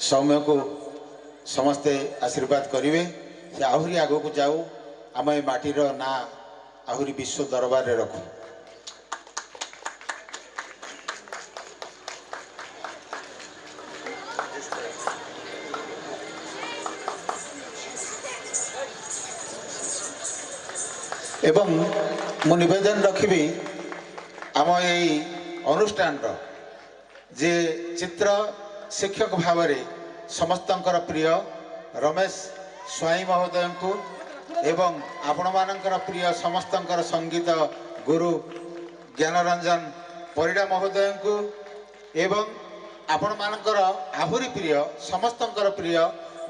सौम्य को समस्ते आशीर्वाद करेंगे से आहरी आग को जाऊ आम ए माटीर ना आहरी विश्व दरबार रे रखू। एवं मु निवेदन रखी आम यही अनुष्ठान जे चित्र शिक्षक भाव में समस्तंकर प्रिय रमेश स्वाई महोदय को एवं आपण मानकर प्रिय समस्तंकर संगीत गुरु ज्ञानरंजन परिडा महोदय को एवं आपण मानकर आहुरी प्रिय समस्तंकर प्रिय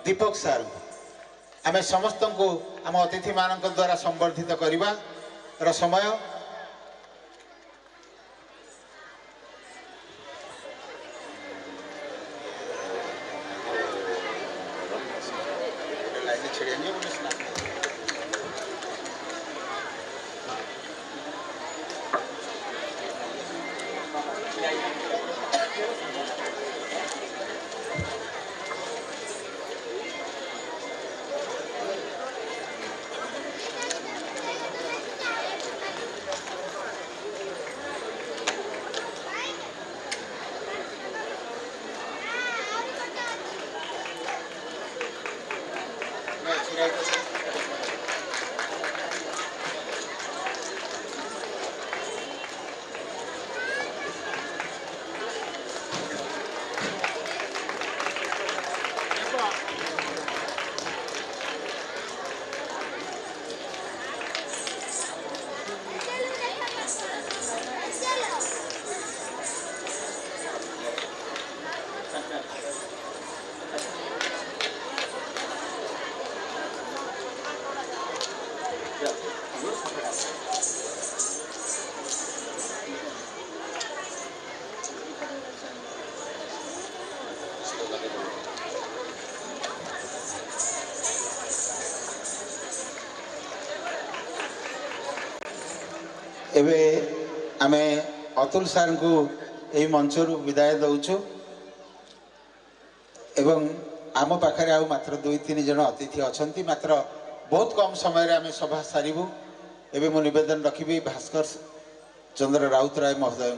दीपक सार को आम समस्त को आम अतिथि मान द्वारा संबर्धित करने समय एबे आमे अतुल सार को यही मंचर विदाय दौचु एवं आम पाखे आ मात्र 2-3 जन अतिथि अच्छा मात्र बहुत कम समय आम सभा सारू। एवं मु निवेदन रखी भास्कर चंद्र राउतराय महोदय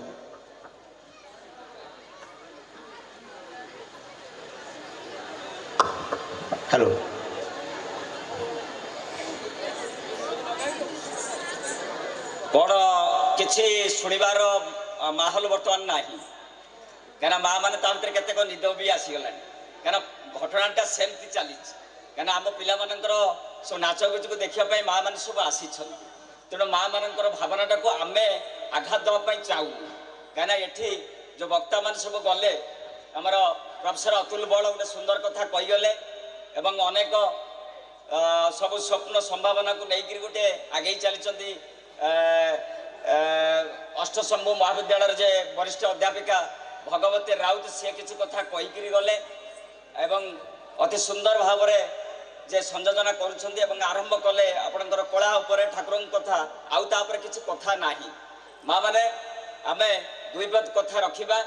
हेलो कौन किसी शुणवार माहौल बर्तमान ना क्या माँ मैंने केतेक निद भी आसीगला क्या घटनाटा सेमती चली क्या आम पिला सब नाच गुज को देखापी माँ मैंने सब आसी तेणु माँ मान भावनाटा को आम आघात देवाई चाहूँ कहीं ये जो वक्ता मान सब गले आमर प्रोफेसर अतुल बल गोटे सुंदर कथा कहीगले एवं अनेक सब स्वप्न संभावना को लेकर गोटे आगे चली अष्टशंभु महाविद्यालय जे वरिष्ठ अध्यापिका भगवती राउत सी किसी कथा कहीकि गले एवं अति सुंदर भाव जे संयोजना कर आरंभ कले आपणकर कला उपर ठाकुर कथा आउ तापर किसी कथा ना माँ मैंने आम दुई पद कथा रखा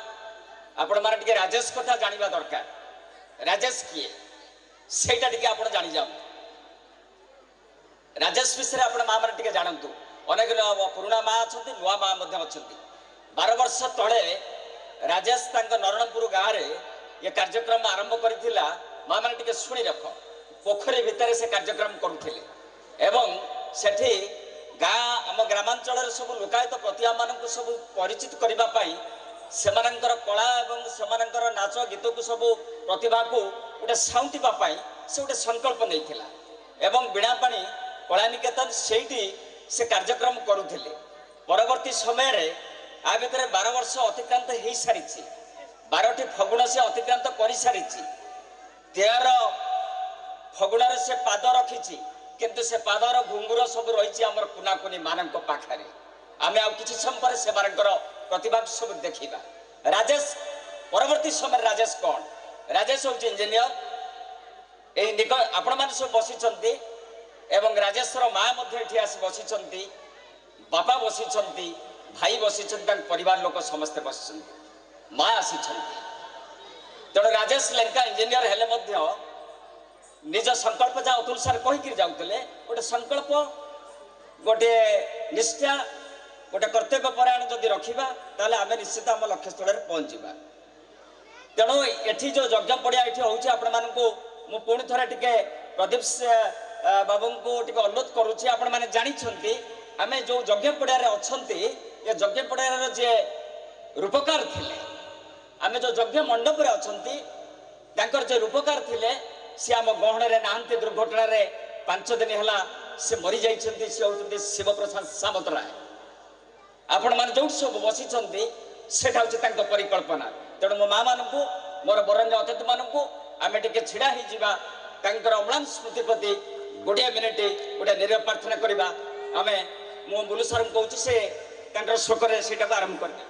आपण मैंने राजेश कथा जाना दरकार राजेश किए सेटा टी आप जानी जाओ राजेश विषय आप माँ मैंने जानतु अनेक पुराणा माँ अच्छा नुआ माँ अच्छा 12 वर्ष तले राजेश नरणपुर गाँव में ये कार्यक्रम आरंभ करथिला माँ मैंने टे शुणी रख पोखरी भितर से कार्यक्रम करुले एवं सेठी गाँ आम ग्रामांचल सब लोकायत प्रतिभा मान सब परिचित करने सेमानंकर कला एवं सेमानंकर नाच गीत को सब प्रतिभा को गोटे साउंटापी से गोटे संकल्प नहीं एवं बीणापाणी कला निकेतन से से कार्यक्रम करुले परवर्ती समय रे आ भितर 12 वर्ष अतिक्रांत हो सारी 12टी फगुण से अतिक्रांत कर सारी 13 फगुण से पाद रखी किंतु से पादर घुंगुर सब रही आम कुनाकुनी मान पाखे आम आ कि समय से प्रतिभा सब देखा राजेश परवर्ती समय राजेश कौन राजेश हूँ इंजीनियर यही आपण मैंने सब बसी एवं राजेश्वर माँ आसी बसी बापा बसी भाई बसी परिवार लोक समस्ते बसी माँ आसी ତେଣୁ ରାଜେଶ ଲେଙ୍କା ଇଞ୍ଜିନିୟର ହେଲେ ମଧ୍ୟ ନିଜ ସଂକଳ୍ପ ଯାହା ଅତୁଲ ସାର୍ କହିକିରି ଯାଉଥିଲେ, ଗୋଟେ ସଂକଳ୍ପ, ଗୋଟେ ନିଷ୍ଠା, ଗୋଟେ କର୍ତ୍ତବ୍ୟ ପରାୟଣ ଯଦି ରଖିବା ତାହେଲେ ଆମେ ନିଶ୍ଚିତ ଆମ ଲକ୍ଷ୍ୟସ୍ଥଳରେ ପହଞ୍ଚିବା। ତେଣୁ ଏଠି ଯେଉଁ ଯଜ୍ଞ ପଡ଼ିଆ ଏଠି ହେଉଛି, ଆପଣମାନଙ୍କୁ ମୁଁ ପୁଣି ଥରେ ଟିକେ ପ୍ରଦୀପ ବାବୁଙ୍କୁ ଟିକେ ଅନୁରୋଧ କରୁଛି, ଆପଣମାନେ ଜାଣିଛନ୍ତି ଆମେ ଯେଉଁ ଯଜ୍ଞ ପଡ଼ିଆରେ ଅଛନ୍ତି, ଏ ଯଜ୍ଞ ପଡ଼ିଆର ଯିଏ ରୂପକାର ଥିଲେ, ଆମେ ଯେଉଁ ଯଜ୍ଞ ମଣ୍ଡପରେ ଅଛନ୍ତି ତାଙ୍କର ଯେ ରୂପକାର ଥିଲେ ସେ ଆମ ଗହଣରେ ନାହାନ୍ତି, ଦୁର୍ଘଟଣାରେ 5 ଦିନ ହେଲା ସେ ମରିଯାଇଛନ୍ତି। ସେ ହେଉଛନ୍ତି ଶିବପ୍ରସାଦ ସାମନ୍ତରାୟ। ଆପଣମାନେ ଯେଉଁଠି ସବୁ ବସିଛନ୍ତି ସେଟା ହେଉଛି ତାଙ୍କ ପରିକଳ୍ପନା। ତେଣୁ ମୋ ମା ମାନଙ୍କୁ, ମୋର ବରଣ୍ୟ ଅତିଥିମାନଙ୍କୁ ଆମେ ଟିକେ ଛିଡ଼ା ହେଇଯିବା, ତାଙ୍କର ଅମ୍ଳାନ ସ୍ମୃତି ପ୍ରତି ଗୋଟିଏ ମିନିଟ୍ ଗୋଟେ ନିରବ ପ୍ରାର୍ଥନା କରିବା। ଆମେ ମୁଁ ବୁଲୁ ସାର୍ଙ୍କୁ କହୁଛି ସେ ତାଙ୍କର ଶୋକରେ ସେଇଟାକୁ ଆରମ୍ଭ କରିବେ।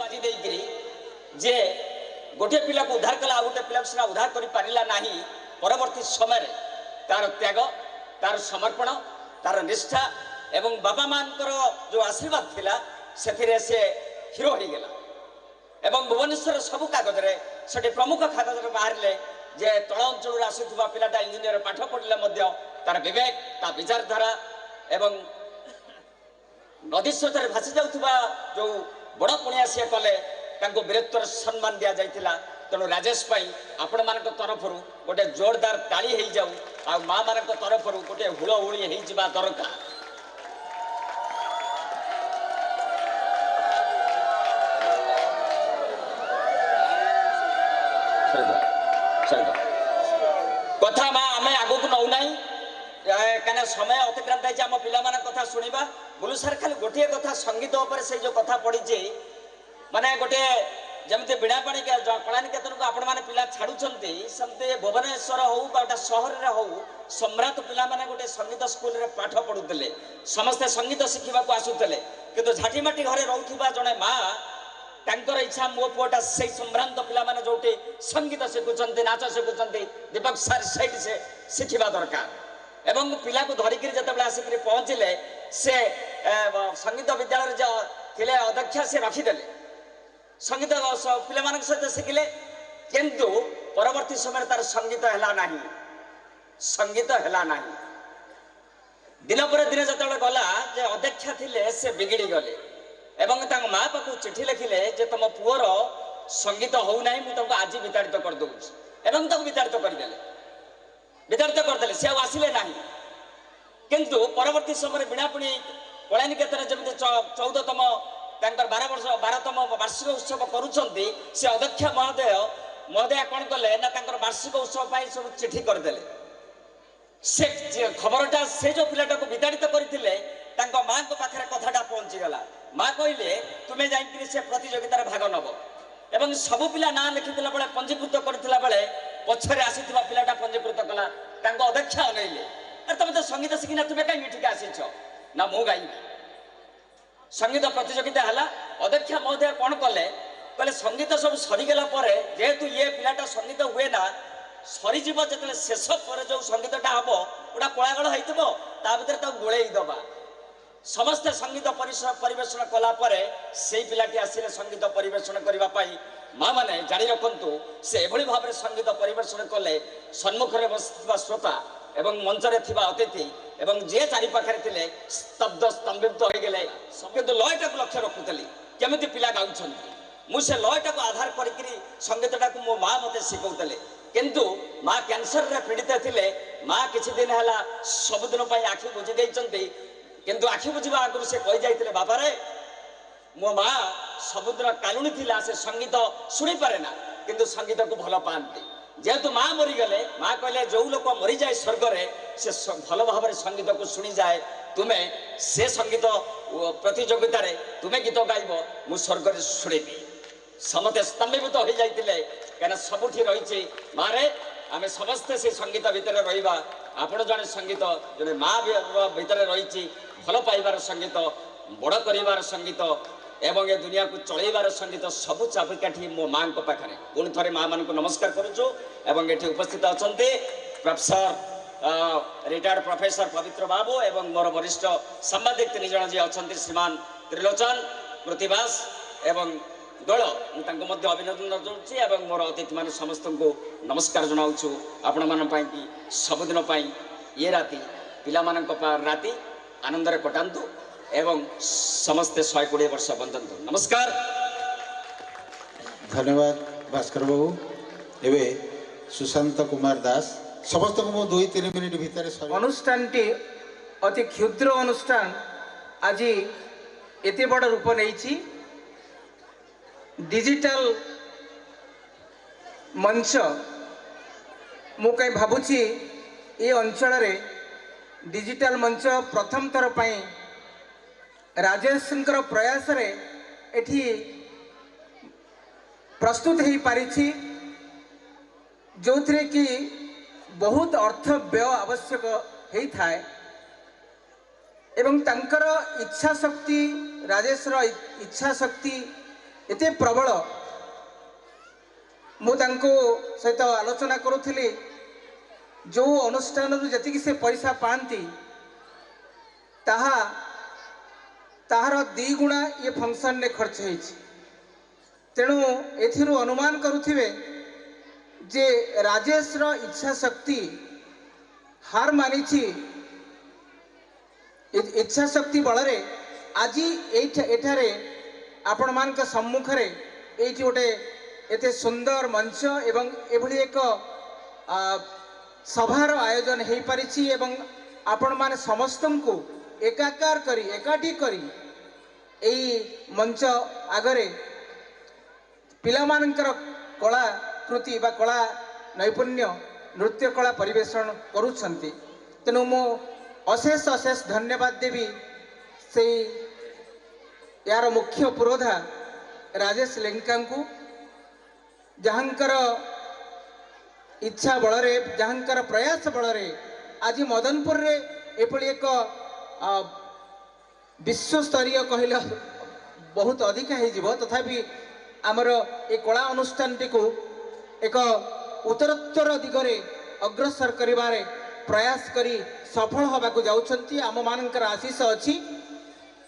ବାଜି ଦେଇକିରି ଯେ ଗୋଟିଏ ପିଲାକୁ ଉଦ୍ଧାର କଲା, ଆଉ ଗୋଟିଏ ପିଲାକୁ ସିନା ଉଦ୍ଧାର କରିପାରିଲା ନାହିଁ, ପରବର୍ତ୍ତୀ ସମୟରେ ତାର ତ୍ୟାଗ, ତାର ସମର୍ପଣ, ତାର ନିଷ୍ଠା ଏବଂ ବାପା ମାଙ୍କର ଯେଉଁ ଆଶୀର୍ବାଦ ଥିଲା ସେଥିରେ ସେ ହିରୋ ହେଇଗଲା। ଏବଂ ଭୁବନେଶ୍ୱର ସବୁ କାଗଜରେ, ସେଠି ପ୍ରମୁଖ କାଗଜରେ ବାହାରିଲେ ଯେ ତଳ ଅଞ୍ଚଳରୁ ଆସୁଥିବା ପିଲାଟା ଇଞ୍ଜିନିୟର ପାଠ ପଢ଼ିଲେ ମଧ୍ୟ ତାର ବିବେକ, ତା ବିଚାରଧାରା ଏବଂ ନଦୀ ସ୍ରୋତରେ ଭାସି ଯାଉଥିବା ଯେଉଁ ବଡ଼ ପୁଣିଆ ସିଏ କଲେ, ତାଙ୍କୁ ବୀରତ୍ୱର ସମ୍ମାନ ଦିଆଯାଇଥିଲା। ତେଣୁ ରାଜେଶ ପାଇଁ ଆପଣମାନଙ୍କ ତରଫରୁ ଗୋଟେ ଜୋରଦାର ତାଳି ହେଇଯାଉ, ଆଉ ମା ମାନଙ୍କ ତରଫରୁ ଗୋଟେ ହୁଳହୁଳି ହେଇଯିବା ଦରକାର। କଥା ମା ଆମେ ଆଗକୁ ନଉନାହିଁ, କାହିଁକିନା ସମୟ ଅତିକ୍ରାନ୍ତ ହେଇଛି, ଆମ ପିଲାମାନଙ୍କ କଥା ଶୁଣିବା। ବୁଲୁ ସାର୍ ଖାଲି ଗୋଟିଏ କଥା ସଙ୍ଗୀତ ଉପରେ ସେଇ ଯେଉଁ କଥା ପଡ଼ିଛି, ମାନେ ଗୋଟେ ଯେମିତି ବିଣାପାଣି କଳାନିକେତନକୁ ଆପଣମାନେ ପିଲା ଛାଡ଼ୁଛନ୍ତି, ସେମିତି ଭୁବନେଶ୍ୱର ହଉ ବା ଗୋଟେ ସହରରେ ହଉ, ସମ୍ରାଟ ପିଲାମାନେ ଗୋଟେ ସଙ୍ଗୀତ ସ୍କୁଲରେ ପାଠ ପଢ଼ୁଥିଲେ, ସମସ୍ତେ ସଙ୍ଗୀତ ଶିଖିବାକୁ ଆସୁଥିଲେ। କିନ୍ତୁ ଝାଟିମାଟି ଘରେ ରହୁଥିବା ଜଣେ ମା, ତାଙ୍କର ଇଚ୍ଛା ମୋ ପୁଅଟା ସେଇ ସମ୍ଭ୍ରାନ୍ତ ପିଲାମାନେ ଯୋଉଠି ସଙ୍ଗୀତ ଶିଖୁଛନ୍ତି, ନାଚ ଶିଖୁଛନ୍ତି, ଦୀପକ ସାର୍ ସେଇଠି ସେ ଶିଖିବା ଦରକାର। ଏବଂ ପିଲାକୁ ଧରିକିରି ଯେତେବେଳେ ଆସିକିରି ପହଞ୍ଚିଲେ, ସେ ସଙ୍ଗୀତ ବିଦ୍ୟାଳୟରେ ଯେ ଥିଲେ ଅଧ୍ୟକ୍ଷ, ସେ ରଖିଦେଲେ, ସଙ୍ଗୀତ ପିଲାମାନଙ୍କ ସହିତ ଶିଖିଲେ। କିନ୍ତୁ ପରବର୍ତ୍ତୀ ସମୟରେ ତାର ସଙ୍ଗୀତ ହେଲା ନାହିଁ, ସଙ୍ଗୀତ ହେଲା ନାହିଁ। ଦିନ ପରେ ଦିନ ଯେତେବେଳେ ଗଲା, ଯେ ଅଧ୍ୟକ୍ଷ ଥିଲେ ସେ ବିଗିଡ଼ି ଗଲେ ଏବଂ ତାଙ୍କ ମା ପାଖକୁ ଚିଠି ଲେଖିଲେ ଯେ ତମ ପୁଅର ସଙ୍ଗୀତ ହଉନାହିଁ, ମୁଁ ତାଙ୍କୁ ଆଜି ବିତାଡ଼ିତ କରିଦେଉଛି। ଏବଂ ତାକୁ ବିତାଡ଼ିତ କରିଦେଲେ, ସେ ଆଉ ଆସିଲେ ନାହିଁ। କିନ୍ତୁ ପରବର୍ତ୍ତୀ ସମୟରେ ବିଣାପୁଣି କଳାନିକେତନରେ ଯେମିତି 14ତମ ତାଙ୍କର 12ତମ ବାର୍ଷିକ ଉତ୍ସବ କରୁଛନ୍ତି, ସେ ଅଧ୍ୟକ୍ଷ ମହୋଦୟା କ'ଣ କଲେ ନା ତାଙ୍କର ବାର୍ଷିକ ଉତ୍ସବ ପାଇଁ ସବୁ ଚିଠି କରିଦେଲେ। ସେ ଖବରଟା ସେ ଯେଉଁ ପିଲାଟାକୁ ବିତାଡ଼ିତ କରିଥିଲେ ତାଙ୍କ ମାଙ୍କ ପାଖରେ କଥାଟା ପହଞ୍ଚିଗଲା। ମା କହିଲେ ତୁମେ ଯାଇକିରି ସେ ପ୍ରତିଯୋଗିତାରେ ଭାଗ ନେବ। ଏବଂ ସବୁ ପିଲା ନାଁ ଲେଖିଥିଲା ବେଳେ, ପଞ୍ଜୀକୃତ କରିଥିଲା ବେଳେ ପଛରେ ଆସିଥିବା ପିଲାଟା ପଞ୍ଜୀକୃତ କଲା। ତାଙ୍କ ଅଧ୍ୟକ୍ଷ ଅନେଇଲେ, ଆରେ ତମେ ତ ସଙ୍ଗୀତ ଶିଖିନା, ତୁମେ କାହିଁ ଏଠିକି ଆସିଛ? ନା ମୁଁ ଗାଇବି। ସଙ୍ଗୀତ ପ୍ରତିଯୋଗିତା ହେଲା। ଅଧ୍ୟକ୍ଷ ମହୋଦୟ କ'ଣ କଲେ, କହିଲେ ସଙ୍ଗୀତ ସବୁ ସରିଗଲା ପରେ, ଯେହେତୁ ଇଏ ପିଲାଟା ସଙ୍ଗୀତ ହୁଏ ନା, ସରିଯିବ ଯେତେବେଳେ ଶେଷ ପରେ ଯେଉଁ ସଙ୍ଗୀତଟା ହବ ଗୋଟା କୋଳାଗଳ ହେଇଥିବ, ତା ଭିତରେ ତାକୁ ଗୋଳେଇ ଦେବା। ସମସ୍ତେ ସଙ୍ଗୀତ ପରିବେଷଣ କଲା ପରେ ସେଇ ପିଲାଟି ଆସିଲେ ସଙ୍ଗୀତ ପରିବେଷଣ କରିବା ପାଇଁ। ମା ମାନେ ଜାଣି ରଖନ୍ତୁ, ସେ ଏଭଳି ଭାବରେ ସଙ୍ଗୀତ ପରିବେଷଣ କଲେ, ସମ୍ମୁଖରେ ବସିଥିବା ଶ୍ରୋତା ଏବଂ ମଞ୍ଚରେ ଥିବା ଅତିଥି ଏବଂ ଯିଏ ଚାରି ପାଖରେ ଥିଲେ ସ୍ତବ୍ଧ ସ୍ତମ୍ଭିତ ହୋଇଗଲେ। କିନ୍ତୁ ଲୟଟାକୁ ଲକ୍ଷ୍ୟ ରଖୁଥିଲି, କେମିତି ପିଲା ଗାଉଛନ୍ତି। ମୁଁ ସେ ଲୟଟାକୁ ଆଧାର କରିକିରି ସଙ୍ଗୀତଟାକୁ ମୋ ମା ମୋତେ ଶିଖଉଥିଲେ। କିନ୍ତୁ ମା କ୍ୟାନ୍ସରରେ ପୀଡ଼ିତ ଥିଲେ। ମା କିଛି ଦିନ ହେଲା ସବୁଦିନ ପାଇଁ ଆଖି ବୁଜି ଦେଇଛନ୍ତି। କିନ୍ତୁ ଆଖି ବୁଝିବା ଆଗରୁ ସେ କହିଯାଇଥିଲେ, ବାବାରେ ମୋ ମା ସବୁଦିନ କାଲୁଣୀ ଥିଲା, ସେ ସଙ୍ଗୀତ ଶୁଣିପାରେ ନା, କିନ୍ତୁ ସଙ୍ଗୀତକୁ ଭଲ ପାଆନ୍ତି। ଯେହେତୁ ମା ମରିଗଲେ, ମା କହିଲେ ଯେଉଁ ଲୋକ ମରିଯାଏ ସ୍ୱର୍ଗରେ, ସେ ଭଲ ଭାବରେ ସଙ୍ଗୀତକୁ ଶୁଣିଯାଏ। ତୁମେ ସେ ସଙ୍ଗୀତ ପ୍ରତିଯୋଗିତାରେ ତୁମେ ଗୀତ ଗାଇବ, ମୁଁ ସ୍ୱର୍ଗରେ ଶୁଣିବି। समते स्तंभीभूत हो जाते कहीं सबुठी रही मारे आम समस्ते से संगीत भितर रहा आपण जड़े संगीत जड़े माँ भितर रही भल पाइबार संगीत बड़ कर संगीत एवं ए दुनिया को चलैबार संगीत सबू चाबिकाठी मो माँ पाखे पुणी थे माँ मान नमस्कार करुचु एवं ये उपस्थित अच्छा प्रोफेसर रिटायर्ड प्रोफेसर पवित्र बाबू एवं मोर वरिष्ठ सांबादिक तीन जन जी अच्छा श्रीमान त्रिलोचन प्रतिभास एवं दल मुझे अभिनंदन जनाऊँ मोर अतिथि मान समस्त को नमस्कार जनाऊँ आपण मान सबुदिन ये राति पिला राति आनंद कटातु एवं समस्ते 120 वर्ष बंचतु नमस्कार धन्यवाद भास्कर बाबू एवं सुशांत कुमार दास समस्त को 2-3 मिनिट भितर अनुष्ठान अति क्षुद्र अनुष्ठान आज एते बड़ रूप नहीं डिजिटल मंच मु कहीं भावुची ये अंचल रे डिजिटल मंच प्रथम थर पाई राजेश प्रयास रे एठी प्रस्तुत हो पारिछि जो थे कि बहुत अर्थ व्यय आवश्यक होता है एवं तंकर इच्छा शक्ति राजेश इच्छा शक्ति एते प्रबल मु सहित आलोचना करुली जो अनुष्ठान जी से पैसा पाती ताहार 2 गुणा ये फंक्शन ने खर्च हो तेणु एथिरु अनुमान करुथिबे जे राजेश रो इच्छा शक्ति हार मानिछि इच्छा शक्ति बलरे आज एठारे आपण मान सम्मुख रे एठी गोटे एते सुंदर मंच एवं एभली एक सभार आयोजन हो पारिछि एवं आपण मान समस्त को एकाकार करी एकाठी करी एई मंच आगरे पिलामानंकर कला कृति बा कला नैपुण्य नृत्य कला परिवेषण करुछंती तेणु मो अशेष अशेष धन्यवाद देवी से यार मुख्य पुरोधा राजेश लेंका को जहाँकर इच्छा बलरे जहाँकर प्रयास बलरे आज मदनपुर रे एपड़ी एक विश्वस्तरीय कहले बहुत अधिक हो तथापि आमर ए कला अनुष्ठान टी को एक उत्तरोत्तर दिगरे अग्रसर करिबारे प्रयास करी सफल हवा को जाउछंती आम मानकर आशीष अछि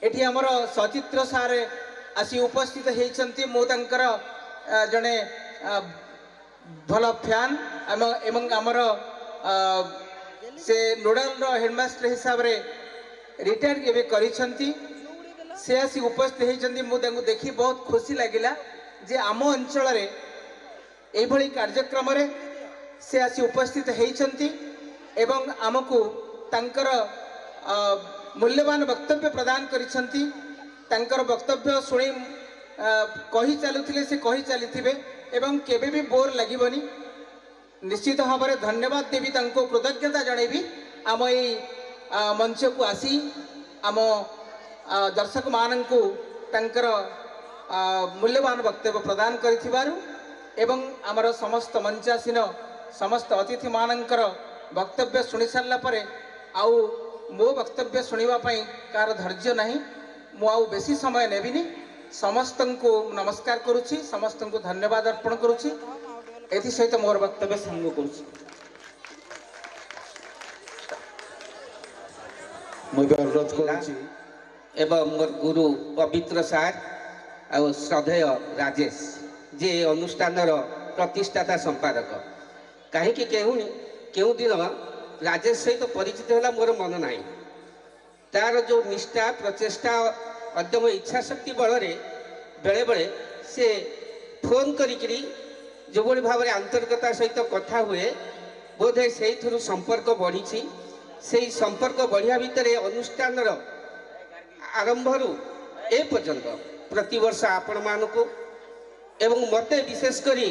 एठी हमर सचित्र सारे आसी उपस्थित हेइछंती मो तंकर जने भल फैन एवं आमर से नोडाल हेडमास्टर हिसाब रे रिटायर एबे करिछंती से आसी उपस्थित हेइछंती मो तांको देखि बहुत खुशी लागिला जे आम अंचल रे एभली कार्यक्रम रे से आसी उपस्थित हेइछंती एवं आमको तांकर मूल्यवान वक्तव्य प्रदान करिछंती तांकर वक्तव्य शुणी कही चलुथिले से कही चलिथिबे एवं केबे भी बोर लागिबनी निश्चित भाव में धन्यवाद देवी तांको कृतज्ञता जणेबी आम ये मंच को आसी आम दर्शक माननकु तांकर मूल्यवान वक्तव्य प्रदान करिथिबारु एवं आमर समस्त मंचासीन समस्त अतिथि मानकर वक्तव्य शुणी सारा पर आउ मो वक्तव्य शुणा कार धैर्य नहीं मु आउ बेसी समय नेबिनी समस्त को नमस्कार करुछि समस्त को धन्यवाद अर्पण करुछि एथि सहित मोर वक्तव्य सांग करुछि मुझे अनुरोध करुछि एवं मोर गुरु पवित्र सार और श्रद्धेय राजेश जे अनुष्ठान प्रतिष्ठाता संपादक कहीं क्यों दिन राजेश सहित परिचित है मोर मन ना तार जो निष्ठा प्रचेषा अद्यम इच्छा शक्ति बल बेले बेले से फोन करी जो भाव में आंतरिकता सहित कथा हुए बोधे से संपर्क बढ़ी से संपर्क बढ़िया भितर अनुष्ठान आरंभ ए पर्यंत प्रति वर्ष आपण मानक एवं मते विशेष करी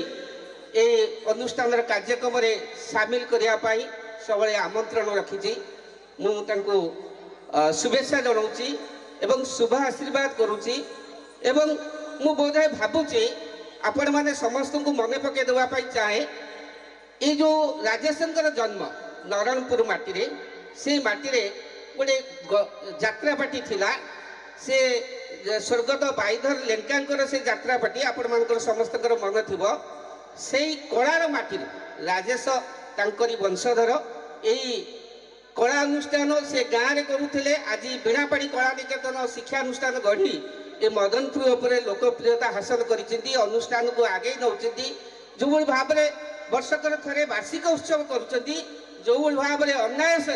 ए अनुष्ठान कार्यक्रम सामिल करने सब आमंत्रण रखी मुझे शुभेच्छा जनाऊँगी एवं शुभ आशीर्वाद करुच्ची एवं मु बोधे भावुची आपण मैंने समस्त को मन पकई देवाई चाहे ये जो राजेशंकर जन्म नरणपुर माटी से माटी गोटे जात्रापाटी थिला से स्वर्गत बाईधर लेंका से जात्रापाटी आपण मान समस्त मन थी से कलार माटी राजेश तांकरी वंशधर यही कला अनुष्ठान से गाँव में करुले आज बीणापाड़ी कला निकेतन शिक्षानुष्ठान गढ़ी ये मदनपुर उपर लोकप्रियता हासिल कर अनुष्ठान को आगे नौ जो भाव में वर्षकर थे वार्षिक उत्सव कर जो भाव में अनायास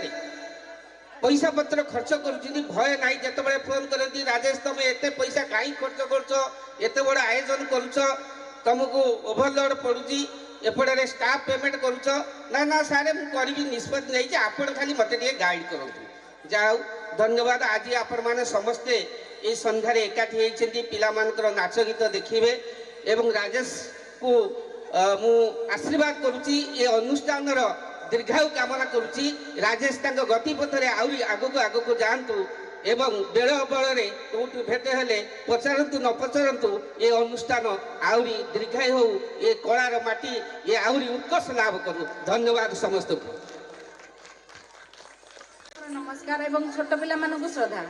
पैसा पत्र खर्च कर भय ना जिते फोन करती राजेश तुम एत पैसा कहीं खर्च करते बड़ आयोजन करमको ओभरलोड पड़ुची एपटे स्टाफ पेमेंट करुच ना सारे मुझे निष्पत्ति नहीं आपण खाली मत गाइड करूँ जाऊ धन्यवाद। आज आपण मैंने समस्ते ये संध्यारे एकाठी होती पिला नाच गीत देखिए एवं राजेश को मु आशीर्वाद करुच्ची ये अनुष्ठान दीर्घायु कामना करुच्ची राजेश गतिपथरे आहरी आगक आगक जातु एवं बेल बल कौटू भेट हेले पचारतु न पचारतु ये अनुष्ठान आहरी दीर्घायु हो ये कलार माटी ये आहरी उत्कर्ष लाभ करू। धन्यवाद समस्त को नमस्कार एवं छोट पिला मानक श्रद्धा।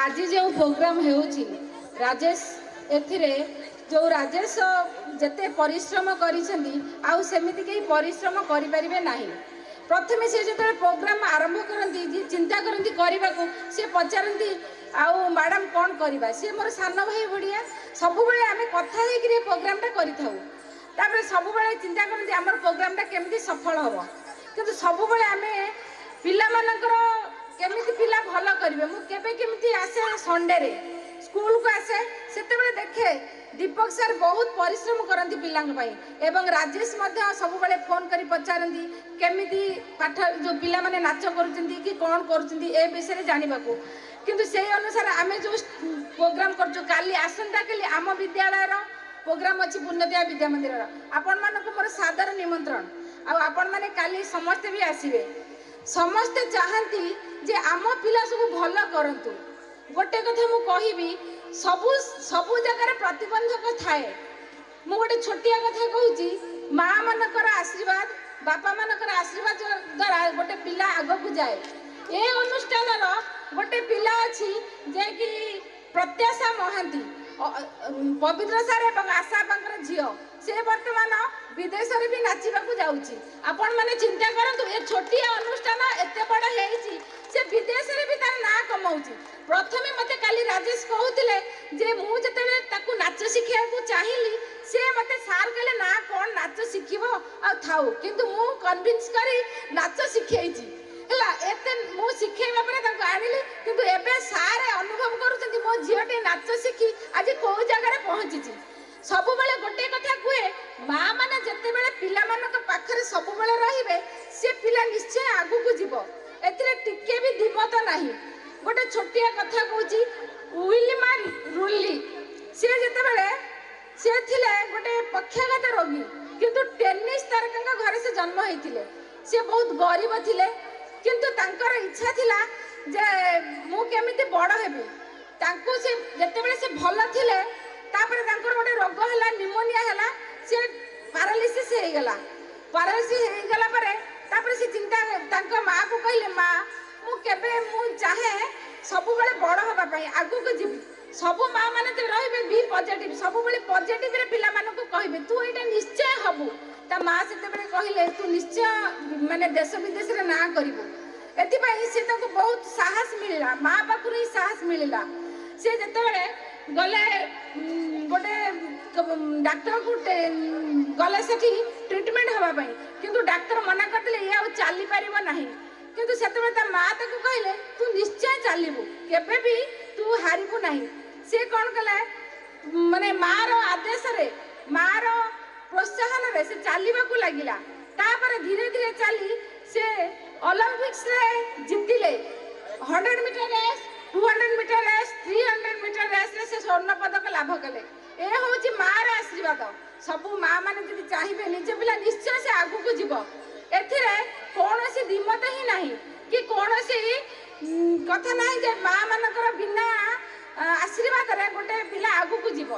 आज जो प्रोग्राम होउची राजेश एथिरे जो राजेश जते परिश्रम करिसेंती आउ सेमिति के परिश्रम करि परिबे नाही। प्रथमे से जो प्रोग्राम आरंभ करती चिंता करती करने को सी पचारती आउ मैडम कौन करवा सी मोर सान भाई भाया सब आम कथा प्रोग्रामटा कर सब चिंता करती आम प्रोग्रामटा केमती सफल हम कि सब आम पिला केमी पिला भल करेंगे मुझे आसे संडे रे स्कूल को आसे से देखे दीपक सर बहुत परिश्रम करती पिलांपाई एवं राजेश सब फोन कर पचारती केमी पाठ जो पिला माने नाच करुँच कि कौन कर विषय जानवा किंतु से अनुसार आम जो प्रोग्राम कर आसंता काली आम विद्यालय प्रोग्राम अच्छी पुण्यदिया विद्या मंदिर आपण मानक मोर सादर निमंत्रण आपण माने काली समस्ते भी आसवे समस्ते चाहती जे आम पिला सब भल करंतु गोटे कथा मु कहबी सबु सबु जगह प्रतिबंधक थाए मु गोटे छोटिया कथा कहूची माँ मानकर आशीर्वाद बापा मानकर आशीर्वाद द्वारा गोटे पिला आगक जाए ए अनुष्ठान गोटे पिला अच्छी जे कि प्रत्याशा महांती पवित्र सार एवं आशा बांकर झील से वर्तमान विदेश रे भी नाचिबाकू जाउची आपण माने चिंता करंतु ए छोटिया अनुष्ठान एते बड़ हेची से विदेश रे भी तार ना कमाउची। प्रथमे मते काली राजेश कहउतिले जे मु जते ताकू नाच शिखिया को चाहिली से मते सार कहले ना कोन नाच शिखिबो आ थाउ किंतु मु कन्विंस करी नाच शिखैची हला एते मु शिखेबा परे ताको आनिली किंतु एबे सारे अनुभव करूछंती मो झियोटे नाच शिखी आज को जगह पहुंचीची। सब बेले गोटे कथा कहे माँ मैंने जिते बड़े पिला पाखरे सब बेले रहिबे से पिला निश्चय आगु को जीव एथिरे टिके भी दिमत नाही। गोटे छोटिया कथा कहूची उइलिमार रुली से जिते बड़े से थिले गोटे पक्षाघात रोगी किंतु टेनिस तारका घर से जन्म होइतिले से बहुत गरीब थिले किंतु तांकर इच्छा थिला जे मु केमिति बड़ हेबी तांको से जिते बड़े से भल थिले तापर तांकर गोटे रोग है निमोनिया है सी पारालिसिस हो गला पारालिसिस हो गला तापर से चिंता तांको माँ को कहले माँ मु चाहे सब बड़े बड़ हाँपाई आगू को जीवी सब माँ मैंने तो रे बी पॉजिटिव सब पॉजिटिव रे पिला मानक कहे तू ये निश्चय हबू ता माँ से कहले तू निश्चय माने देश विदेश रे ना करू एथि बहुत साहस मिलला माँ पाखु ही साहस मिलला से जिते गले गोटे डाक्टर को गले से ट्रिटमेंट हाँपाई किंतु डाक्तर मना करते ये आ चली पार ना किंतु से माँ ताको कहले तू निश्चय चलू केबे भी तू हारू ना सी कौन कला माने माँ रो आदेश रे माँ रो प्रोत्साहन रे से चलवा को लगिला तापर धीरे धीरे चली से ओलंपिक्स रे जीतिले 100 metre race 200 metre race 300 metre race रे से स्वर्ण पदक लाभ कले ए होची माँ रो आशीर्वाद सब माँ माने जदि चाहिए निज पिला निश्चय से आगू को जीव एथिरे कौनसी दिमत ही नहीं कि कौनसी कथा नहीं जे माँ मानकर बिना आशीर्वाद रे गोटे पिला आगू को जीव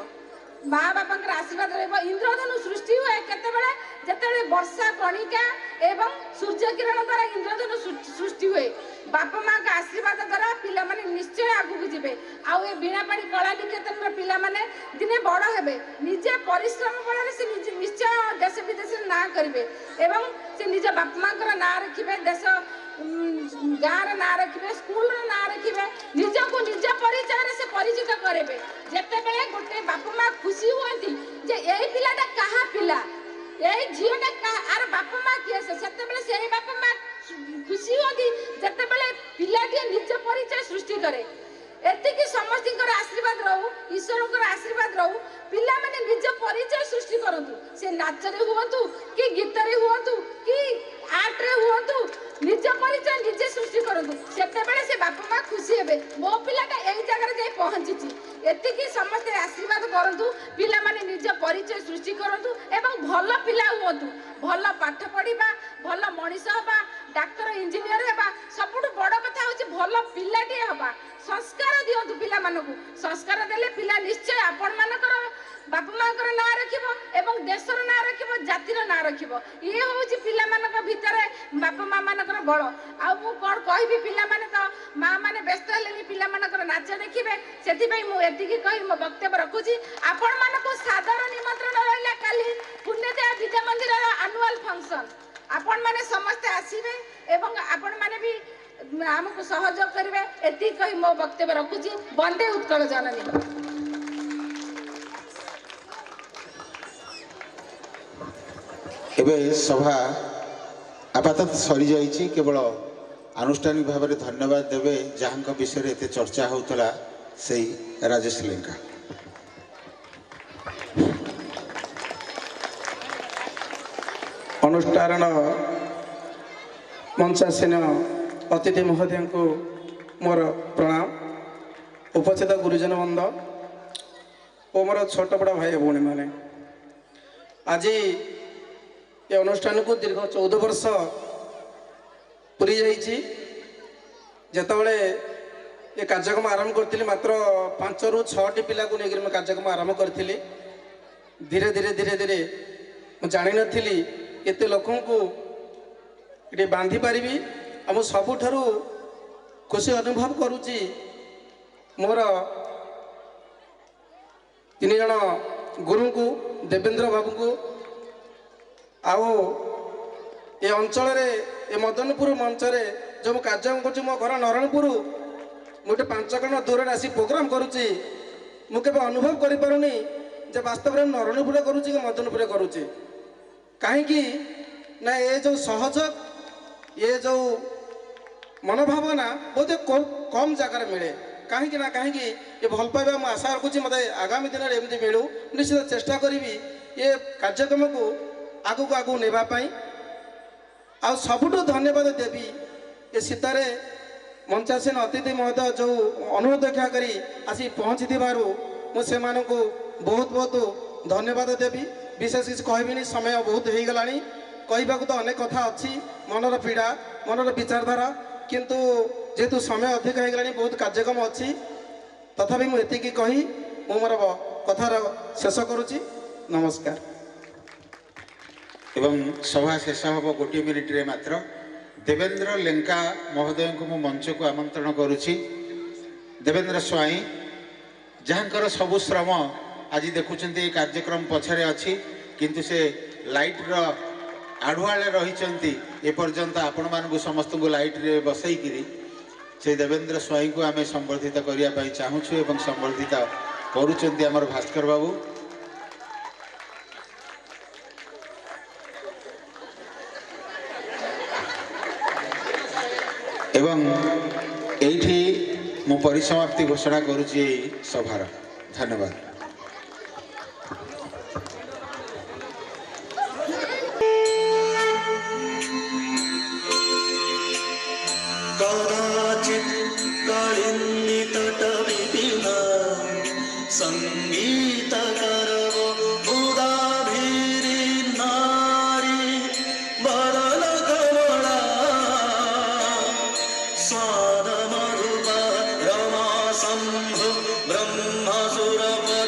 ମା ବାପାଙ୍କର ଆଶୀର୍ବାଦ ରହିବ। ଇନ୍ଦ୍ରଧନୁ ସୃଷ୍ଟି ହୁଏ କେତେବେଳେ, ଯେତେବେଳେ ବର୍ଷା କଣିକା ଏବଂ ସୂର୍ଯ୍ୟ କିରଣ ଦ୍ୱାରା ଇନ୍ଦ୍ରଧନୁ ସୃଷ୍ଟି ହୁଏ। ବାପା ମାଙ୍କ ଆଶୀର୍ବାଦ ଦ୍ୱାରା ପିଲାମାନେ ନିଶ୍ଚୟ ଆଗକୁ ଯିବେ। ଆଉ ଏ ବୀଣାପାଣି କଳା ନିକେତନର ପିଲାମାନେ ଦିନେ ବଡ଼ ହେବେ, ନିଜେ ପରିଶ୍ରମ ବଳରେ ସେ ନିଶ୍ଚୟ ଦେଶ ବିଦେଶରେ ନାଁ କରିବେ ଏବଂ ସେ ନିଜ ବାପା ମାଙ୍କର ନାଁ ରଖିବେ, ଦେଶ ଗାଁର ନାଁ ରଖିବେ, ସ୍କୁଲର ନାଁ ରଖିବେ, ନିଜକୁ ନିଜ ପରିଚୟରେ ସେ ପରିଚିତ କରିବେ। ଯେତେବେଳେ ଗୋଟେ ବାପା ମା ଖୁସି ହୁଅନ୍ତି ଯେ ଏଇ ପିଲାଟା କାହା ପିଲା, ଏଇ ଝିଅଟା ଆର ବାପା ମା କିଏ, ସେତେବେଳେ ସେଇ ବାପା ମା ଖୁସି ହୁଅନ୍ତି ଯେତେବେଳେ ପିଲାଟିଏ ନିଜ ପରିଚୟ ସୃଷ୍ଟି କରେ। ଏତିକି ସମସ୍ତଙ୍କର ଆଶୀର୍ବାଦ ରହୁ, ଈଶ୍ୱରଙ୍କର ଆଶୀର୍ବାଦ ରହୁ, ପିଲାମାନେ ନିଜ ପରିଚୟ ସୃଷ୍ଟି କରନ୍ତୁ। ସେ ନାଚରେ ହୁଅନ୍ତୁ କି ଗୀତରେ ହୁଅନ୍ତୁ କି ଆର୍ଟରେ ହୁଅନ୍ତୁ, ନିଜ ପରିଚୟ ନିଜେ ସୃଷ୍ଟି କରନ୍ତୁ। ସେତେବେଳେ ସେ ବାପା ମା ଖୁସି ହେବେ, ମୋ ପିଲାଟା ଏଇ ଜାଗାରେ ଯାଇ ପହଞ୍ଚିଛି। ଏତିକି ସମସ୍ତେ ଆଶୀର୍ବାଦ କରନ୍ତୁ, ପିଲାମାନେ ନିଜ ପରିଚୟ ସୃଷ୍ଟି କରନ୍ତୁ ଏବଂ ଭଲ ପିଲା ହୁଅନ୍ତୁ। ଭଲ ପାଠ ପଢ଼ିବା, ଭଲ ମଣିଷ ହେବା, ଡାକ୍ତର ଇଞ୍ଜିନିୟର ହେବା, ସବୁଠୁ ବଡ଼ କଥା ହେଉଛି ଭଲ ପିଲାଟିଏ ହେବା। ସଂସ୍କାର ଦିଅନ୍ତୁ ପିଲାମାନଙ୍କୁ। ସଂସ୍କାର ଦେଲେ ପିଲା ନିଶ୍ଚୟ ଆପଣମାନଙ୍କର ବାପା ମାଙ୍କର ନାଁ ରଖିବ ଏବଂ ଦେଶର ନାଁ ରଖିବ, ଜାତିର ନାଁ ରଖିବ। ଇଏ ହେଉଛି ପିଲାମାନଙ୍କ ଭିତରେ ବାପା ମା ମାନଙ୍କର ବଳ। ଆଉ ମୁଁ କ'ଣ କହିବି, ପିଲାମାନେ ତ ମା ମାନେ ବ୍ୟସ୍ତ ହେଲେନି ପିଲାମାନଙ୍କର ନାଚ ଦେଖିବେ। ସେଥିପାଇଁ ମୁଁ ଏତିକି କହି ମୋ ବକ୍ତବ୍ୟ ରଖୁଛି। ଆପଣମାନଙ୍କୁ ସାଦର ନିମନ୍ତ୍ରଣ ରହିଲା କାଲି ପୁଣ୍ୟଦେହ ବିଦ୍ୟା ମନ୍ଦିରର ଆନୁଆଲ ଫଙ୍କସନ୍। ଆପଣମାନେ ସମସ୍ତେ ଆସିବେ ଏବଂ ଆପଣମାନେ ବି ଆମକୁ ସହଯୋଗ କରିବେ। ଏତିକି କହି ମୋ ବକ୍ତବ୍ୟ ରଖୁଛି। ବନ୍ଦେ ଉତ୍କଳ ଜନନୀ। ଏବେ ସଭା ଆପାତତଃ ସରିଯାଇଛି। କେବଳ ଆନୁଷ୍ଠାନିକ ଭାବରେ ଧନ୍ୟବାଦ ଦେବେ ଯାହାଙ୍କ ବିଷୟରେ ଏତେ ଚର୍ଚ୍ଚା ହେଉଥିଲା, ସେଇ ରାଜେଶ ଲେଙ୍କା। ଅନୁଷ୍ଠାନ ମଞ୍ଚାସୀନ ଅତିଥି ମହୋଦୟଙ୍କୁ ମୋର ପ୍ରଣାମ। ଉପସ୍ଥିତ ଗୁରୁଜନ ବନ୍ଦ ଓ ମୋର ଛୋଟ ବଡ଼ ଭାଇ ଭଉଣୀମାନେ, ଆଜି ଏ ଅନୁଷ୍ଠାନକୁ ଦୀର୍ଘ 14 ବର୍ଷ ପୁରୀ ଯାଇଛି। ଯେତେବେଳେ ଏ କାର୍ଯ୍ୟକ୍ରମ ଆରମ୍ଭ କରିଥିଲି, ମାତ୍ର 5ରୁ 6ଟି ପିଲାକୁ ନେଇକରି ମୁଁ କାର୍ଯ୍ୟକ୍ରମ ଆରମ୍ଭ କରିଥିଲି। ଧୀରେ ଧୀରେ ଧୀରେ ଧୀରେ ମୁଁ ଜାଣିନଥିଲି ଏତେ ଲୋକଙ୍କୁ ଏଠି ବାନ୍ଧି ପାରିବି। ଆଉ ମୁଁ ସବୁଠାରୁ ଖୁସି ଅନୁଭବ କରୁଛି ମୋର 3 ଜଣ ଗୁରୁଙ୍କୁ, ଦେବେନ୍ଦ୍ର ବାବୁଙ୍କୁ। ଆଉ ଏ ଅଞ୍ଚଳରେ, ଏ ମଦନପୁର ମଞ୍ଚରେ ଯେଉଁ ମୁଁ କାର୍ଯ୍ୟ କରୁଛି, ମୋ ଘର ନରଣପୁର, ମୁଁ ଗୋଟେ 5 କିଲୋମିଟର ଦୂରରେ ଆସି ପ୍ରୋଗ୍ରାମ କରୁଛି। ମୁଁ କେବେ ଅନୁଭବ କରିପାରୁନି ଯେ ବାସ୍ତବରେ ନରଣପୁରରେ କରୁଛି କି ମଦନପୁରରେ କରୁଛି। କାହିଁକି ନା ଏ ଯେଉଁ ସହଯୋଗ, ଏ ଯେଉଁ ମନୋଭାବନା ବହୁତ କମ୍ ଜାଗାରେ ମିଳେ। କାହିଁକି ନା କାହିଁକି ଏ ଭଲ ପାଇବା ମୁଁ ଆଶା ରଖୁଛି ମୋତେ ଆଗାମୀ ଦିନରେ ଏମିତି ମିଳୁ। ନିଶ୍ଚିତ ଚେଷ୍ଟା କରିବି ଏ କାର୍ଯ୍ୟକ୍ରମକୁ ଆଗକୁ ଆଗକୁ ନେବା ପାଇଁ। ଆଉ ସବୁଠୁ ଧନ୍ୟବାଦ ଦେବି ଏ ଶୀତରେ ମଞ୍ଚାସୀନ ଅତିଥି ମହୋଦୟ ଯେଉଁ ଅନୁରୋଧ ରକ୍ଷା କରି ଆସି ପହଞ୍ଚିଥିବାରୁ ମୁଁ ସେମାନଙ୍କୁ ବହୁତ ବହୁତ ଧନ୍ୟବାଦ ଦେବି। ବିଶେଷ କିଛି କହିବିନି, ସମୟ ବହୁତ ହେଇଗଲାଣି। କହିବାକୁ ତ ଅନେକ କଥା ଅଛି, ମନର ପୀଡ଼ା, ମନର ବିଚାରଧାରା, କିନ୍ତୁ ଯେହେତୁ ସମୟ ଅଧିକ ହେଇଗଲାଣି, ବହୁତ କାର୍ଯ୍ୟକ୍ରମ ଅଛି। ତଥାପି ମୁଁ ଏତିକି କହି ମୁଁ ମୋର କଥାର ଶେଷ କରୁଛି। ନମସ୍କାର। ଏବଂ ସଭା ଶେଷ ହେବ 1 ମିନିଟରେ ମାତ୍ର। ଦେବେନ୍ଦ୍ର ଲେଙ୍କା ମହୋଦୟଙ୍କୁ ମୁଁ ମଞ୍ଚକୁ ଆମନ୍ତ୍ରଣ କରୁଛି। ଦେବେନ୍ଦ୍ର ସ୍ୱାଇଁ, ଯାହାଙ୍କର ସବୁ ଶ୍ରମ ଆଜି ଦେଖୁଛନ୍ତି ଏ କାର୍ଯ୍ୟକ୍ରମ ପଛରେ ଅଛି, କିନ୍ତୁ ସେ ଲାଇଟ୍ର ଆଢ଼ୁଆଳରେ ରହିଛନ୍ତି ଏପର୍ଯ୍ୟନ୍ତ ଆପଣମାନଙ୍କୁ ସମସ୍ତଙ୍କୁ ଲାଇଟ୍ରେ ବସେଇକିରି। ସେ ଦେବେନ୍ଦ୍ର ସ୍ୱାଇଁଙ୍କୁ ଆମେ ସମ୍ବର୍ଦ୍ଧିତ କରିବା ପାଇଁ ଚାହୁଁଛୁ ଏବଂ ସମ୍ବର୍ଦ୍ଧିତ କରୁଛନ୍ତି ଆମର ଭାସ୍କର ବାବୁ। ଏବଂ এইଠି ମୁଁ ପରିସମାପ୍ତି ଘୋଷଣା କରୁଛି এই ସଭାର। ଧନ୍ୟବାଦ। कदाचित् कालिन्दीतटविपिना सङ्गीतकरवो मुदाभिरिन्नारी वदनकमला स्वादमधुपा रमा शम्भु ब्रह्मसुरपद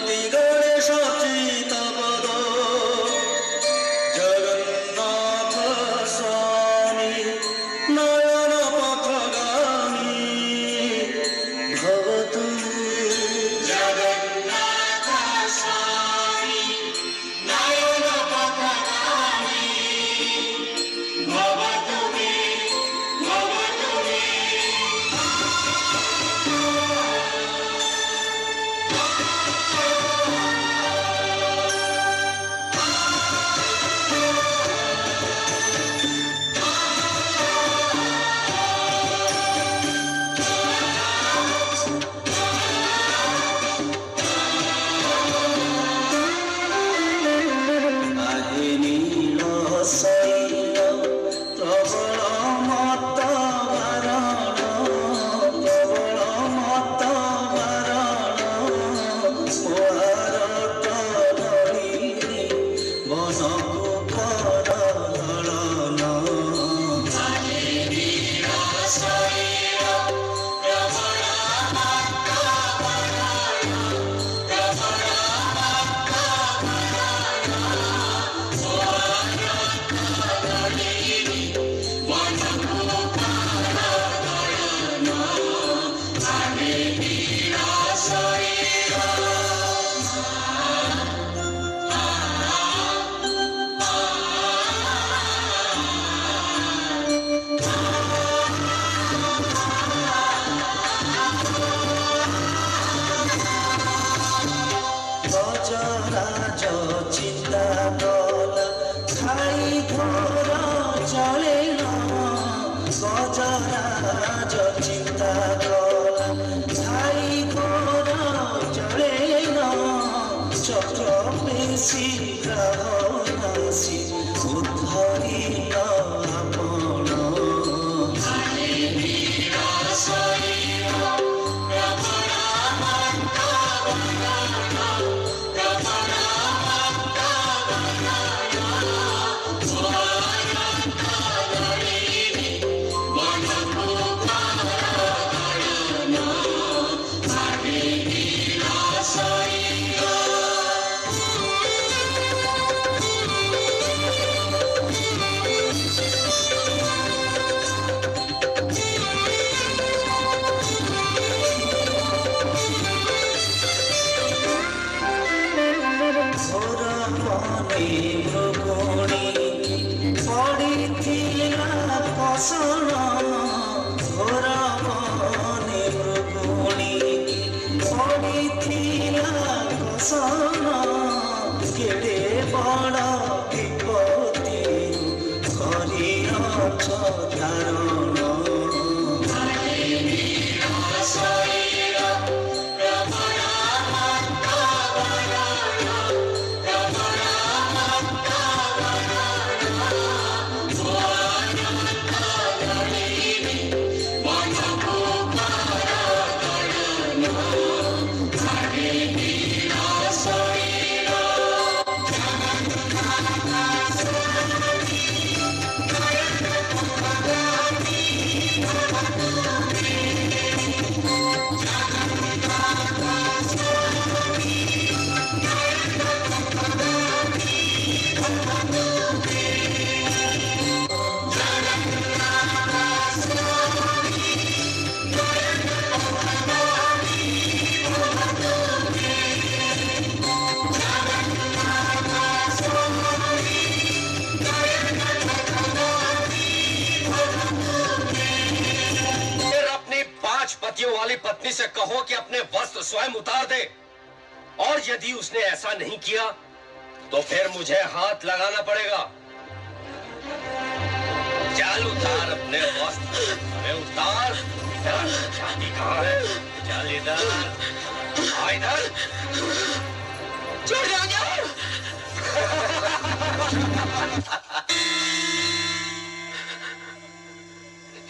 ମନକୁ କର ଦଳନ গজরাজ চিন্তা কলা খাই ঘোর চলে না গজরাজ চিন্তা কলা খাই ঘোর চলে না চক্র পেশি গ্রহণাসি উদ্ধরিল আপন মৃগুণী পড়িথিলা কষণ ঘোর মনে মৃগুণী পড়িথিলা কষণ কেড়ে বড় বিপত্তি করিয়াছ ধারণ वाली पत्नी से कहो कि अपने वस्त्र स्वयं उतार दे और यदि उसने ऐसा नहीं किया तो फिर मुझे हाथ लगाना पड़ेगा। चल उतार अपने वस्त्र, अरे उतार। इधर शादी कहाँ है? चल इधर, आ इधर। छोड़ जाओ।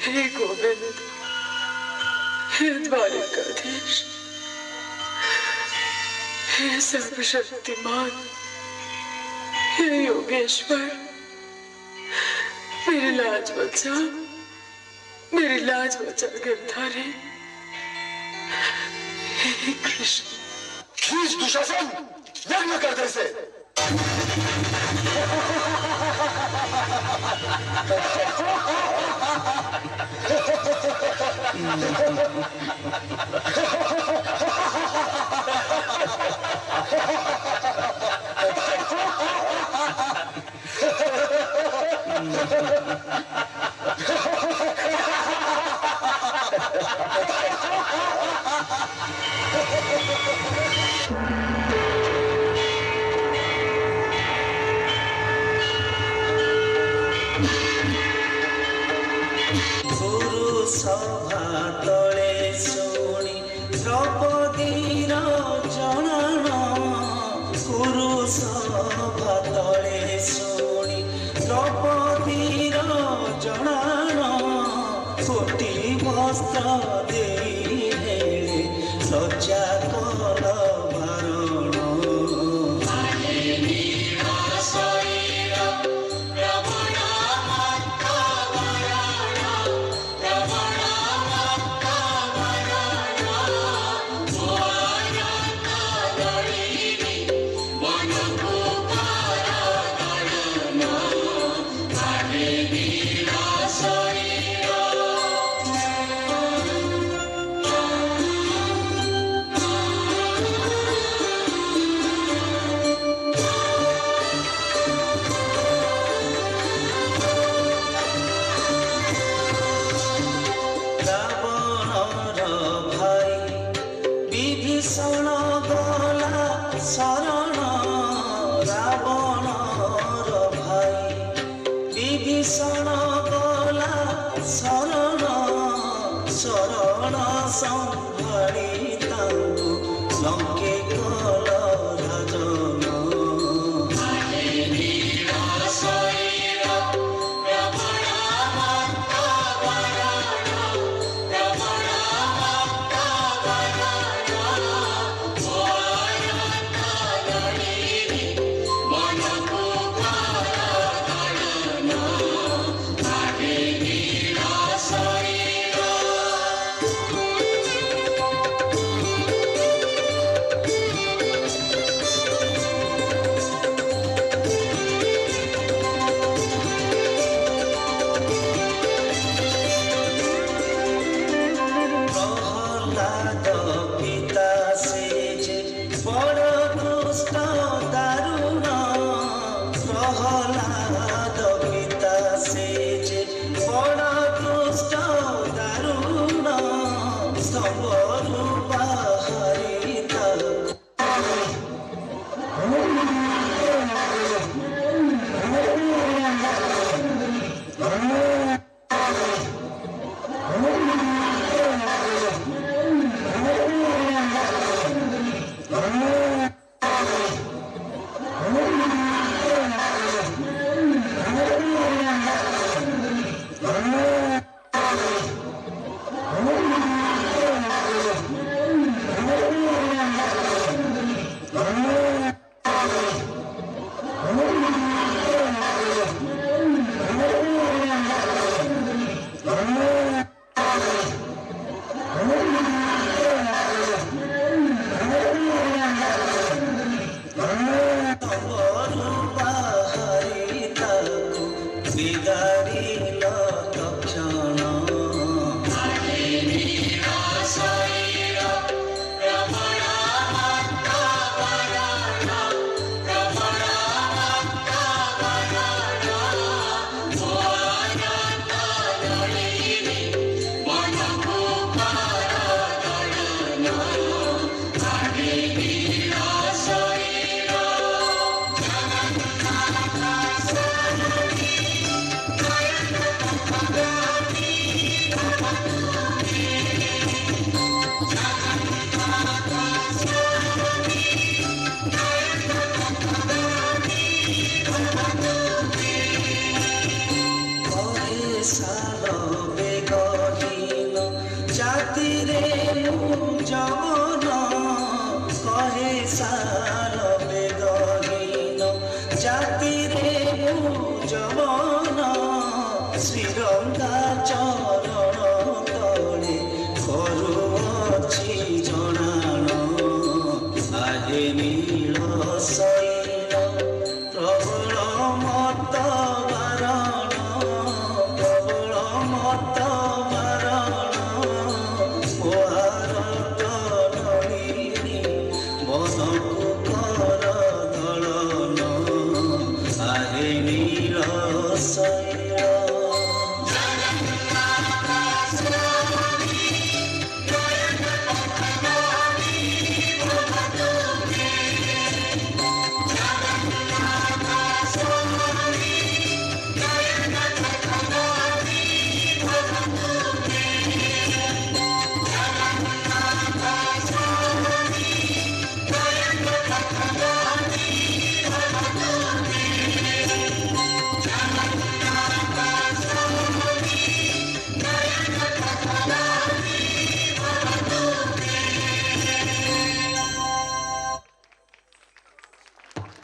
हे गोविंद, हे द्वारिकाधीश, हे सर्वशक्तिमान, हे योगेश्वर, मेरी लाज बचा गिरधारी। हे कृष्ण, खींच दुशासन, यज्ञ कर दे इसे। সভা তলে শুনি দ্রৌপদীর জনাণ গুরু সভা তলে শুনি দ্রৌপদীর জনাণ কোটি বস্ত্র দেই হেলে লজ্জা কল ভারণ ବିଭୀଷଣ ଗଲା ଶରଣ ଶରଣ ସମ୍ଭାଳି ତାଙ୍କୁ ଲଙ୍କେ କଲ ରାଜନ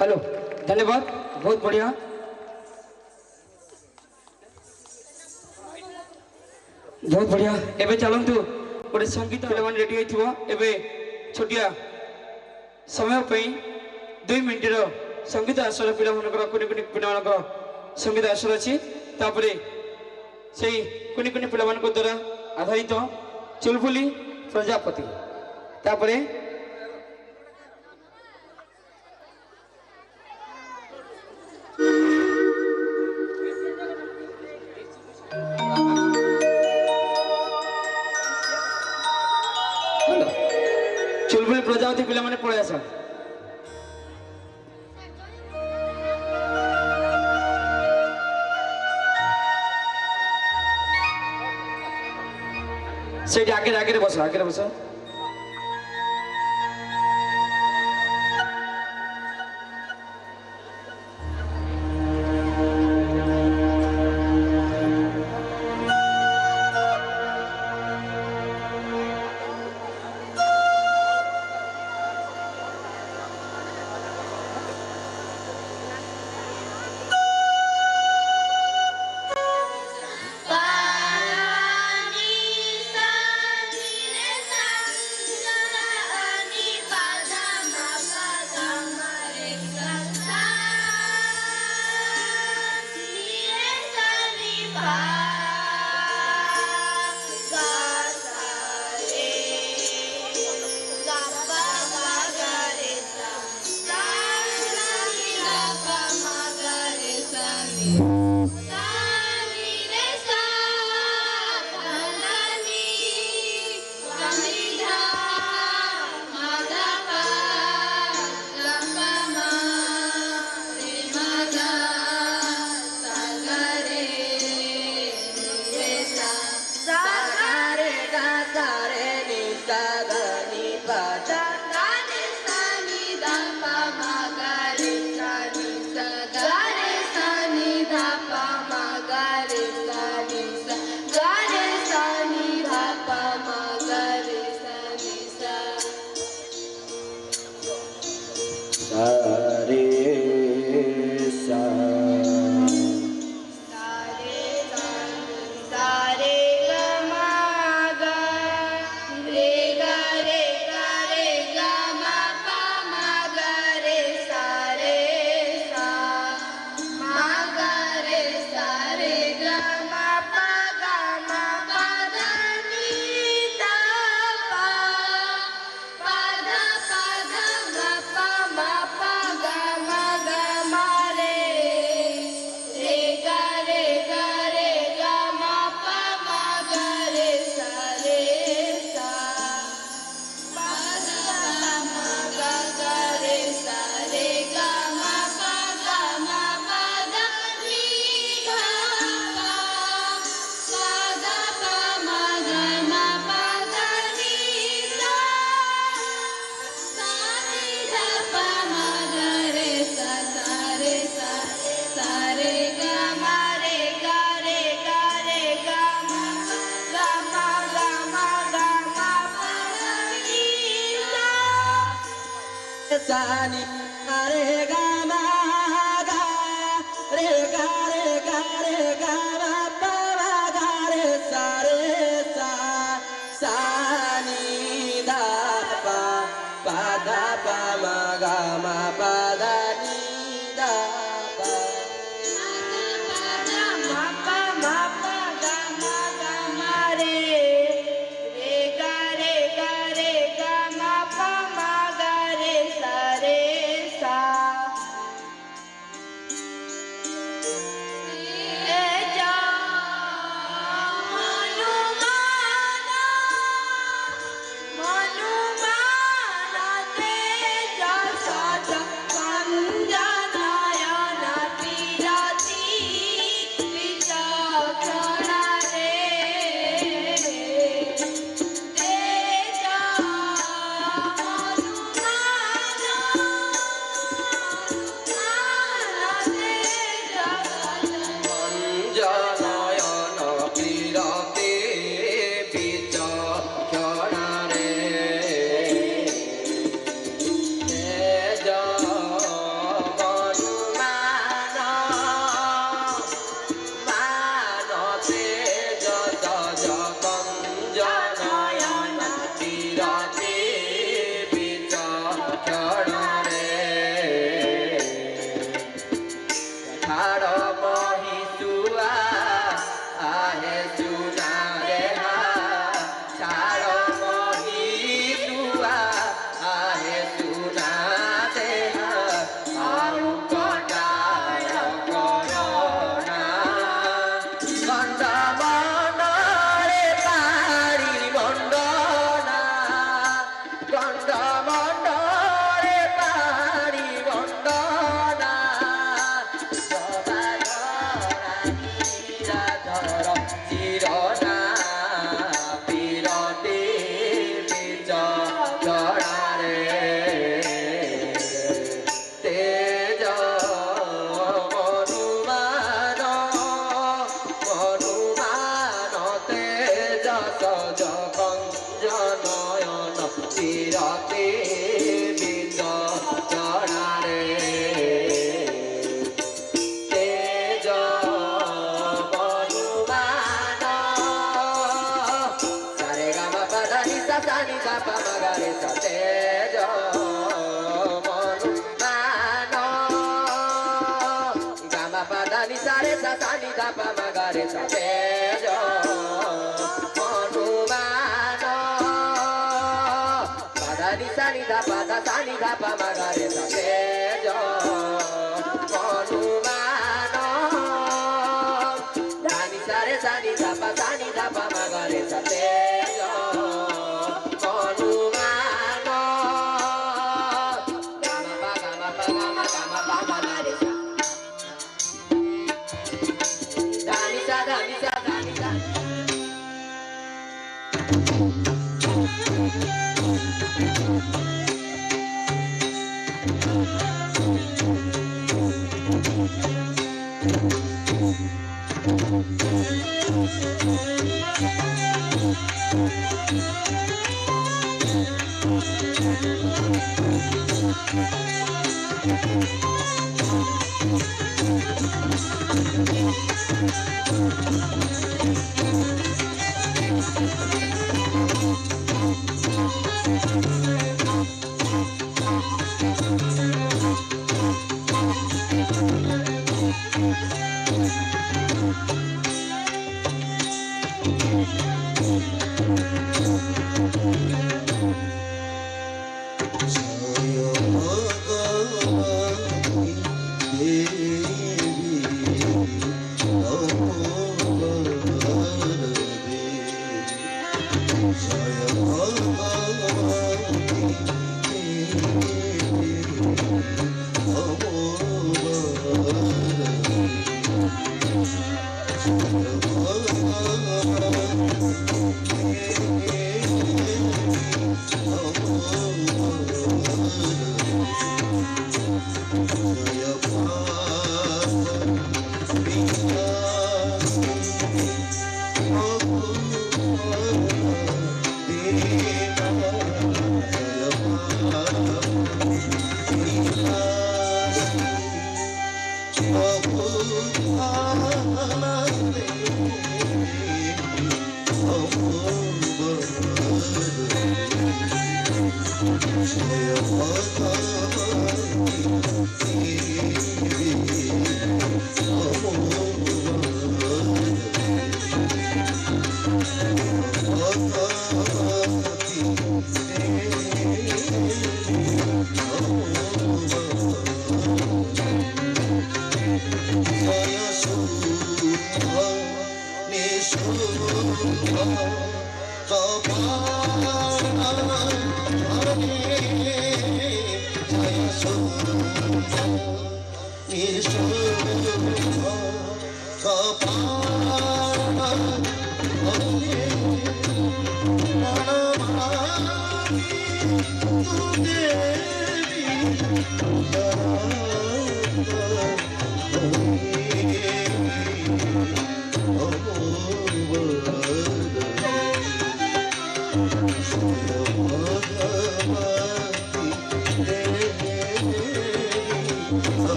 हेलो धन्यवाद बहुत बढ़िया बहुत बढ़िया एबे चलंतु गोटे संगीत पिलामान रेडी होइथिबो एबे छोटिया समय पे 2 मिनिट रो संगीत आसर पिला मनकर कुनि कुनि पिला मनकर संगीत आसर अछि तापरे सेही कुनि कुनि पिला मन को द्वारा आधारित चुलबुली प्रजापति तापरे चुलबुली प्रजापति पिला माने पळे आसा ସେଇଠି ଆଗରେ ବସ ଆଗରେ ବସ। Sani, are ga ma ga, re ga ma pa ma ga re sa sa ni da pa da pa ma ga ma pa da ni da pa ma pa ma ga ma re ga ma pa ma ga re sa sa pa ma ga re sa tejo manu mano ga ma pa da ni sa re sa ni da pa ma ga re sa tejo manu mano pa da ni da pa da sa ni da pa ma ga re sa tejo manu mano da ni sa re sa ni da pa ma ga re sa tejo manu mano ga ma pa ma ga re sa da ni sa da ni sa da ni sa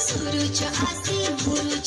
सूरज आसी मुरु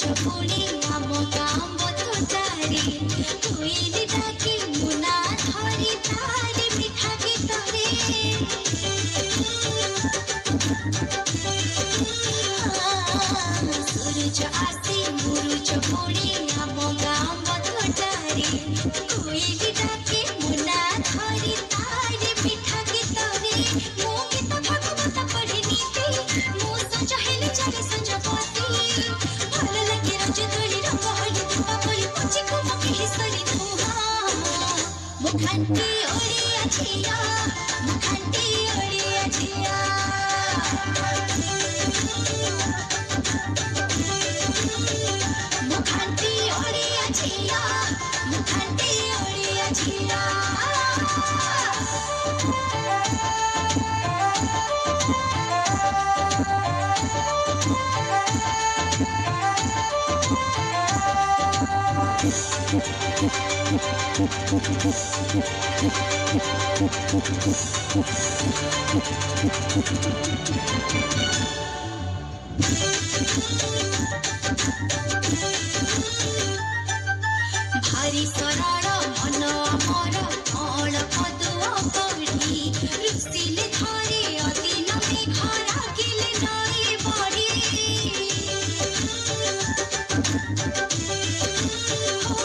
भारी सरल मन अमर अल पदुआ पढ़ी रुसिले धरे अदिन मेघ रागिले नई बड़ी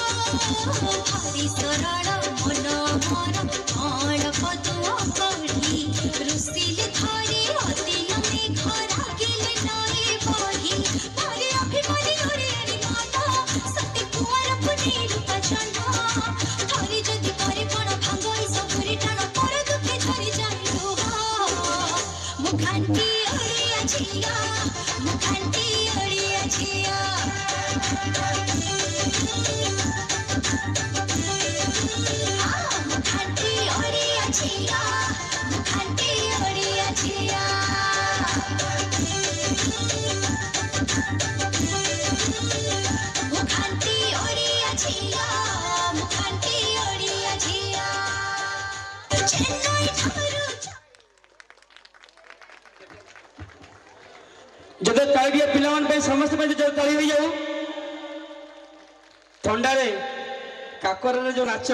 भारी सरल मन अमर अल पदुआ पढ़ी रुसिले धरे अदिन मेघ रागिले नई बड़ी भारी अभिमानी ओरे माता सत्य कुंवर पुनी रूप चंदा धरी जदि करे पण भांगई सबुरी टाण पर दुखे धरी जाई रुहा मुखांती ओरिया झिया मुखांती ओरिया झिया मुखांती ओरिया झिया मुखांती ओरिया झिया मुखांती ओरिया झिया मुखांती ओरिया झिया चेन्नई ठारू जब ताली पिला समस्त जो ताली हो जाऊ थंडारे काकर जो नाच